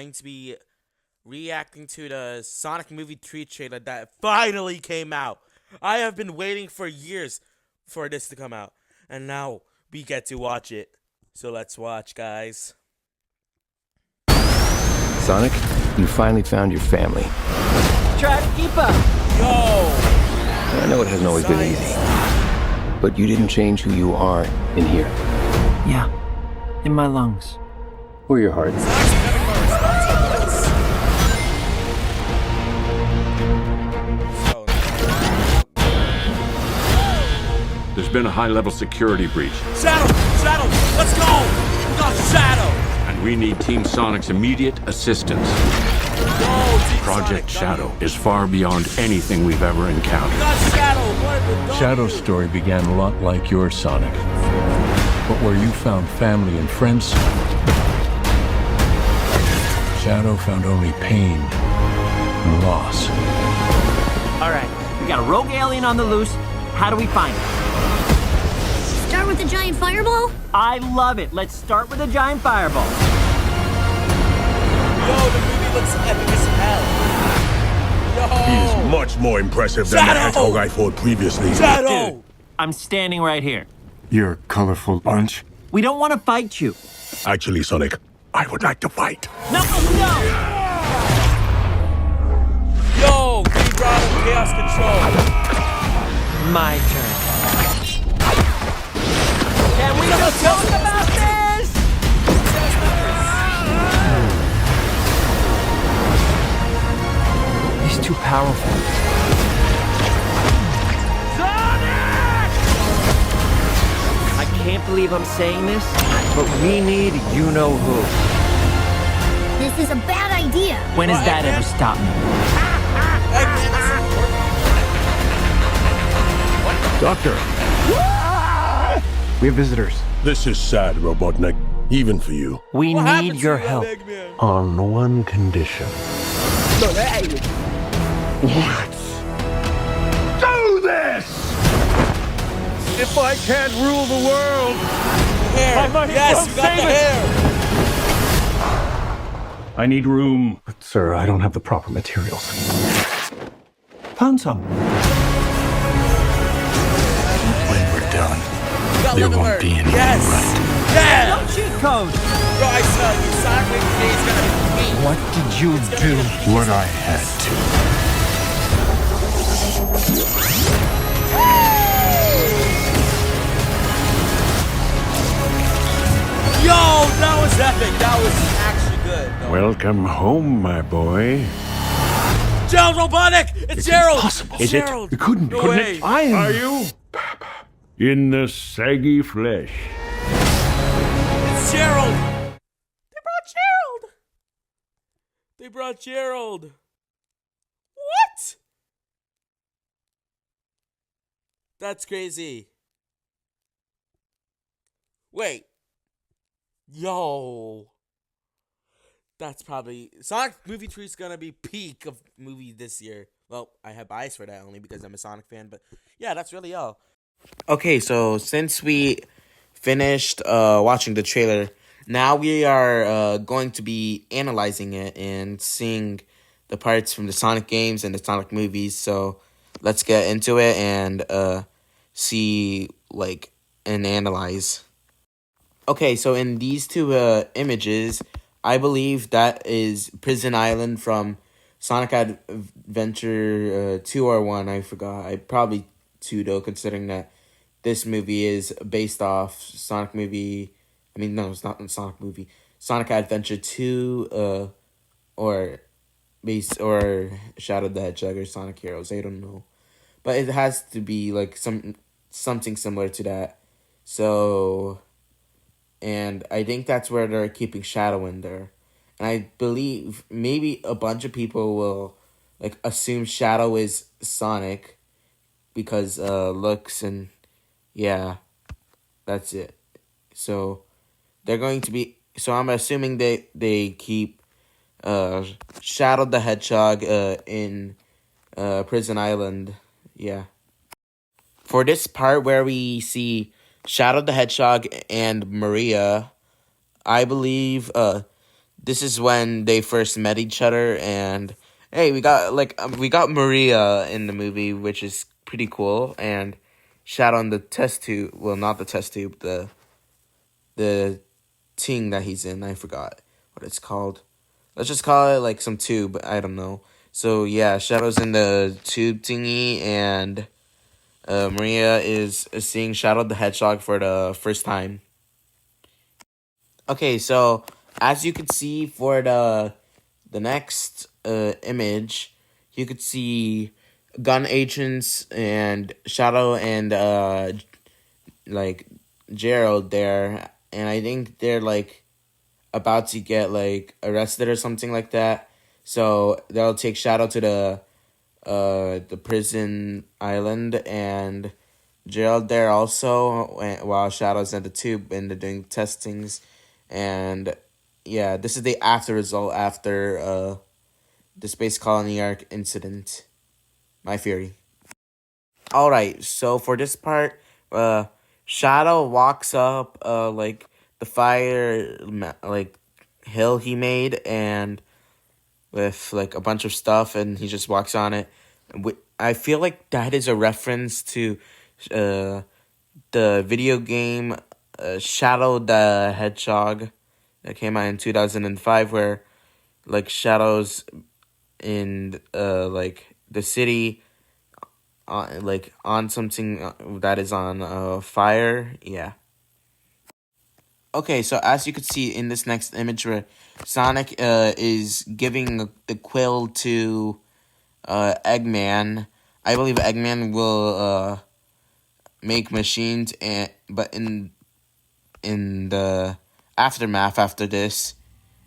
going to be reacting to the Sonic Movie 3 trailer that finally came out. I have been waiting for years for this to come out, and now we get to watch it. So let's watch, guys. Sonic, you finally found your family. Try to keep up. Yo! I know it hasn't always been easy, but you didn't change who you are in here. Yeah, in my lungs. Or your heart. There's been a high-level security breach, Shadow! Let's go! We got Shadow! and we need Team Sonic's immediate assistance. Yo, Team Project Sonic, Shadow is far beyond anything we've ever We encountered. got Shadow! What have we done? Shadow's story began a lot like yours, Sonic. But where you found family and friends, Shadow found only pain and loss. All right, we got a rogue alien on the loose. How do we find it? Start with the giant fireball? I love it. Let's start with a giant fireball. Yo, the movie looks epic as hell. Yo! He is much more impressive than the Shadow! hedgehog I fought previously. Shadow! Dude, I'm standing right here. You're a colorful bunch. We don't want to fight you. Actually, Sonic, I would like to fight. No! Yo! We brought him Chaos Control. My turn. Can we just talk about this? He's too powerful. I can't believe I'm saying this, but we need you-know-who. This is a bad idea. When has that ever stopped me? Doctor, We have visitors. this is sad, Robotnik. Even for you. We What happened need to your you, help. Eggman? On one condition. What? Do this! If I can't rule the world, Hair. Yes, you got the hair. I need room. Sir, I don't have the proper materials. Found some. When we're done, You got there Lemon won't Bird. be anything Yes. left. Yeah. No cheat code. Bro, I tell you, Sonic Movie 3 is gonna be peak. What did you do? What I had to. Yo, that was epic. That was actually good. No. Welcome home, my boy. Gerald Robotic! It's Gerald! impossible. It's Is it? Gerald! It couldn't. No Couldn't way. it? Are you? In the saggy flesh. It's Gerald! They brought Gerald! They brought Gerald. What? That's crazy. Wait. Yo. That's probably Sonic Movie 3 is gonna be peak of movie this year. Well, I have bias for that only because I'm a Sonic fan, but yeah, that's really all. Okay, so since we finished watching the trailer, now we are going to be analyzing it and seeing the parts from the Sonic games and the Sonic movies. So let's get into it and see and analyze. Okay, so in these two images, I believe that is Prison Island from Sonic Adventure 2 or 1, I forgot. I probably 2 though, considering that this movie is based off Sonic movie. I mean, no, it's not a Sonic movie. Sonic Adventure 2 or Shadow the Hedgehog or Sonic Heroes, I don't know. But it has to be like something similar to that. So, and I think that's where they're keeping Shadow in there. And I believe maybe a bunch of people will assume Shadow is Sonic because looks and yeah, that's it. So they're going to be. So I'm assuming they keep Shadow the Hedgehog in Prison Island. Yeah. For this part where we see Shadow the Hedgehog and Maria, I believe this is when they first met each other, and hey, we got Maria in the movie, which is pretty cool, and Shadow in the test tube. Well, not the test tube, the thing that he's in. I forgot what it's called. Let's just call it like some tube. I don't know. So yeah, Shadow's in the tube thingy, and Maria is seeing Shadow the Hedgehog for the first time. Okay, so as you can see for the next image, you could see gun agents and Shadow and like Gerald there, and I think they're like about to get like arrested or something like that. So they'll take Shadow to the prison island, and Gerald there also, while Shadow's in the tube and they're doing testings. And yeah, this is the after result after the Space Colony Arc incident. My theory. Alright, so for this part, Shadow walks up like the fire like hill he made, and with like a bunch of stuff, and he just walks on it. I feel like that is a reference to the video game Shadow the Hedgehog that came out in 2005, where like Shadow's in like the city like on something that is on fire. Yeah. Okay, so as you could see in this next image, where Sonic is giving the quill to Eggman. I believe Eggman will make machines, but in the aftermath after this,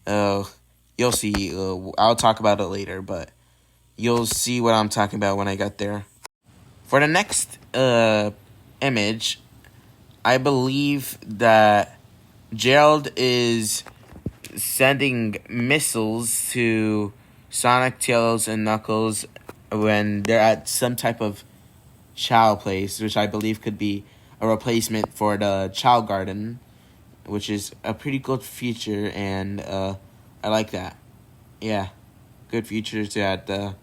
you'll see. I'll talk about it later, but you'll see what I'm talking about when I get there. For the next image, I believe that Gerald is sending missiles to Sonic, Tails, and Knuckles when they're at some type of Chow place, which I believe could be a replacement for the Chow Garden, which is a pretty good feature, and I like that. Yeah, good features at the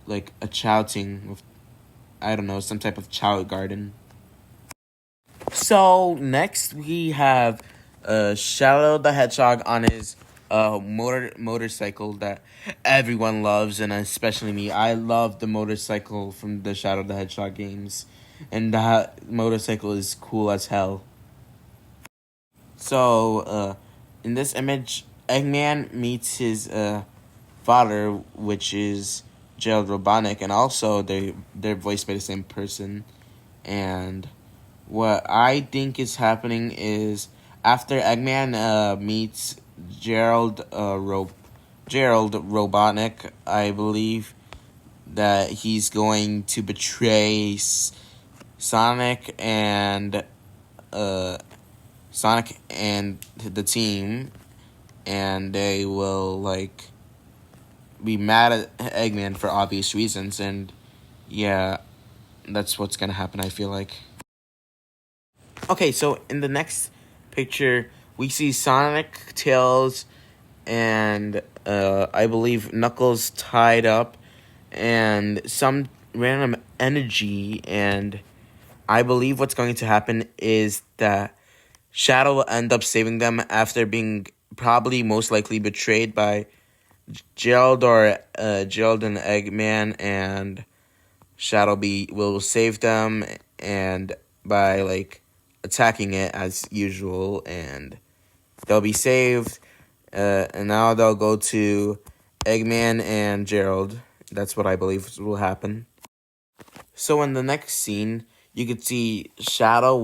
like a Chow thing with, I don't know, some type of Chow Garden. So next we have Shadow the Hedgehog on his motorcycle that everyone loves, and especially me. I love the motorcycle from the Shadow the Hedgehog games, and that motorcycle is cool as hell. So in this image, Eggman meets his father, which is Gerald Robotnik, and also they're voiced by the same person. And what I think is happening is after Eggman meets Gerald Robotnik, I believe that he's going to betray Sonic and the team, and they will like be mad at Eggman for obvious reasons, and yeah, that's what's gonna happen, I feel like. Okay, so in the next picture, we see Sonic, Tails, and I believe Knuckles tied up, and some random energy, and I believe what's going to happen is that Shadow will end up saving them after being probably most likely betrayed by Gerald and Eggman, and Shadow will save them, and by like attacking it as usual, and they'll be saved, and now they'll go to Eggman and Gerald. That's what I believe will happen. So in the next scene, you could see Shadow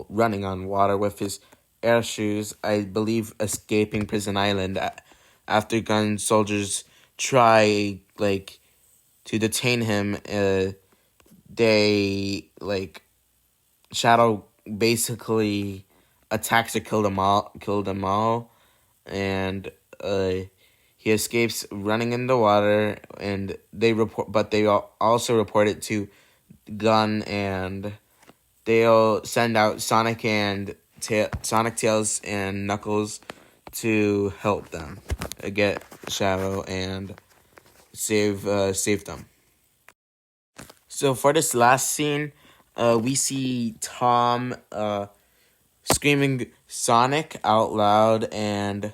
running on water with his air shoes, I believe escaping Prison Island after gun soldiers try like to detain him. They like Shadow basically attacks or killed them all, and he escapes running in the water, and they also report it to Gun, and they'll send out Sonic, Tails, and Knuckles to help them get Shadow and save them. So for this last scene, we see Tom screaming Sonic out loud, and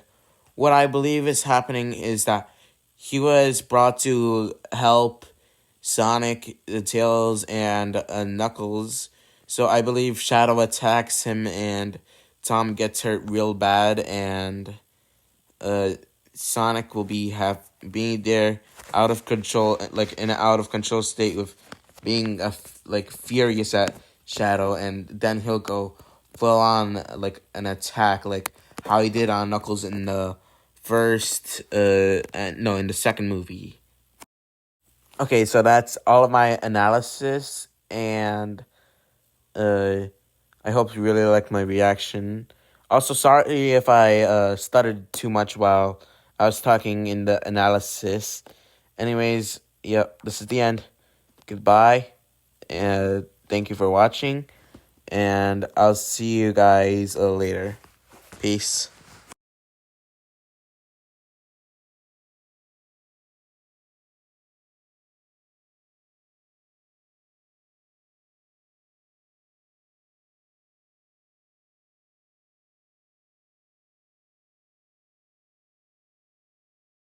what I believe is happening is that he was brought to help Sonic, Tails, and Knuckles. So I believe Shadow attacks him and Tom gets hurt real bad, and Sonic will being there out of control, like in an out of control state with being furious at Shadow, and then he'll go full on like an attack, like how he did on Knuckles in the in the second movie. Okay, so that's all of my analysis, and I hope you really liked my reaction. Also, sorry if I stuttered too much while I was talking in the analysis. Anyways, yep, this is the end. Goodbye, and thank you for watching, and I'll see you guys later. Peace.